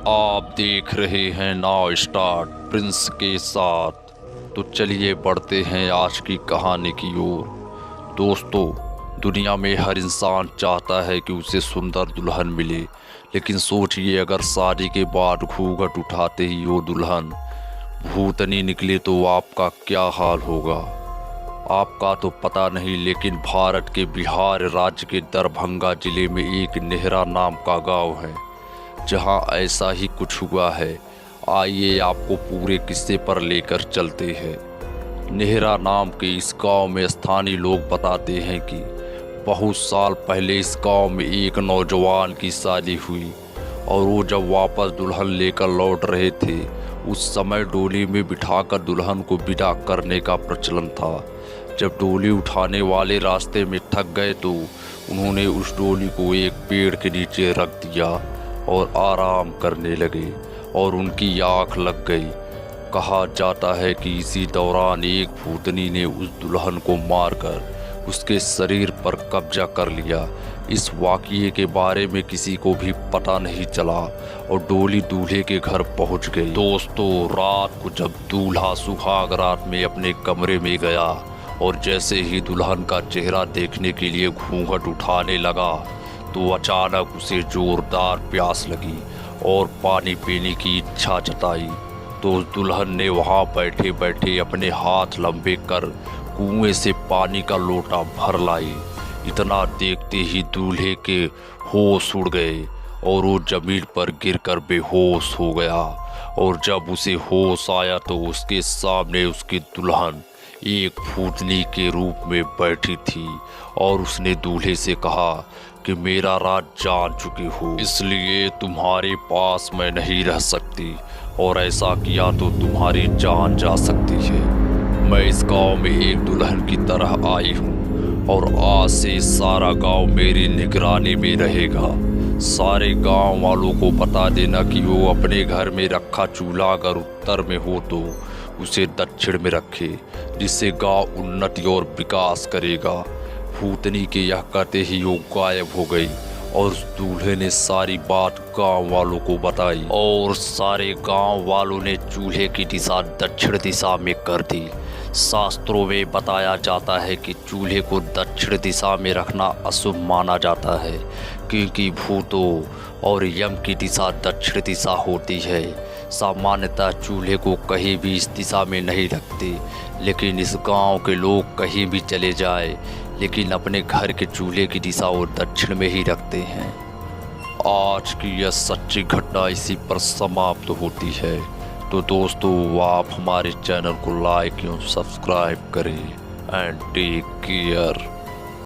आप देख रहे हैं नाउ स्टार्ट प्रिंस के साथ। तो चलिए बढ़ते हैं आज की कहानी की ओर। दोस्तों, दुनिया में हर इंसान चाहता है कि उसे सुंदर दुल्हन मिले, लेकिन सोचिए अगर शादी के बाद घूंघट उठाते ही वो दुल्हन भूतनी निकले तो आपका क्या हाल होगा। आपका तो पता नहीं, लेकिन भारत के बिहार राज्य के दरभंगा जिले में एक नेहरा नाम का गांव है जहां ऐसा ही कुछ हुआ है। आइए आपको पूरे किस्से पर लेकर चलते हैं। नेहरा नाम के इस गांव में स्थानीय लोग बताते हैं कि बहुत साल पहले इस गांव में एक नौजवान की शादी हुई और वो जब वापस दुल्हन लेकर लौट रहे थे, उस समय डोली में बिठाकर दुल्हन को विदा करने का प्रचलन था। जब डोली उठाने वाले रास्ते में थक गए तो उन्होंने उस डोली को एक पेड़ के नीचे रख दिया और आराम करने लगे और उनकी आँख लग गई। कहा जाता है कि इसी दौरान एक भूतनी ने उस दुल्हन को मारकर उसके शरीर पर कब्जा कर लिया। इस वाक़ये के बारे में किसी को भी पता नहीं चला और डोली दूल्हे के घर पहुंच गई। दोस्तों, रात को जब दूल्हा सुहाग रात में अपने कमरे में गया और जैसे ही दुल्हन का चेहरा देखने के लिए घूंघट उठाने लगा तो अचानक उसे जोरदार प्यास लगी और पानी पीने की इच्छा जताई। तो उस दुल्हन ने वहां बैठे बैठे अपने हाथ लंबे कर कुएं से पानी का लोटा भर लाई। इतना देखते ही दूल्हे के होश उड़ गए और वो जमीन पर गिरकर बेहोश हो गया। और जब उसे होश आया तो उसके सामने उसकी दुल्हन एक भूतनी के रूप में बैठी थी और उसने दूल्हे से कहा कि मेरा राज जान चुकी हो, इसलिए तुम्हारे पास मैं नहीं रह सकती और ऐसा किया तो तुम्हारी जान जा सकती है। मैं इस गांव में एक दुल्हन की तरह आई हूँ और आज से सारा गांव मेरी निगरानी में रहेगा। सारे गांव वालों को बता देना कि वो अपने घर में रखा चूल्हा अगर उत्तर में हो तो उसे दक्षिण में रखे, जिससे गांव उन्नति और विकास करेगा। भूतनी के यह कहते ही वो गायब हो गई और उस दूल्हे ने सारी बात गांव वालों को बताई और सारे गांव वालों ने चूल्हे की दिशा दक्षिण दिशा में कर दी। शास्त्रों में बताया जाता है कि चूल्हे को दक्षिण दिशा में रखना अशुभ माना जाता है, क्योंकि भूतों और यम की दिशा दक्षिण दिशा होती है। सामान्यतः चूल्हे को कहीं भी इस दिशा में नहीं रखते, लेकिन इस गांव के लोग कहीं भी चले जाए लेकिन अपने घर के चूल्हे की दिशा और दक्षिण में ही रखते हैं। आज की यह सच्ची घटना इसी पर समाप्त होती है। तो दोस्तों, आप हमारे चैनल को लाइक एवं सब्सक्राइब करें एंड टेक केयर।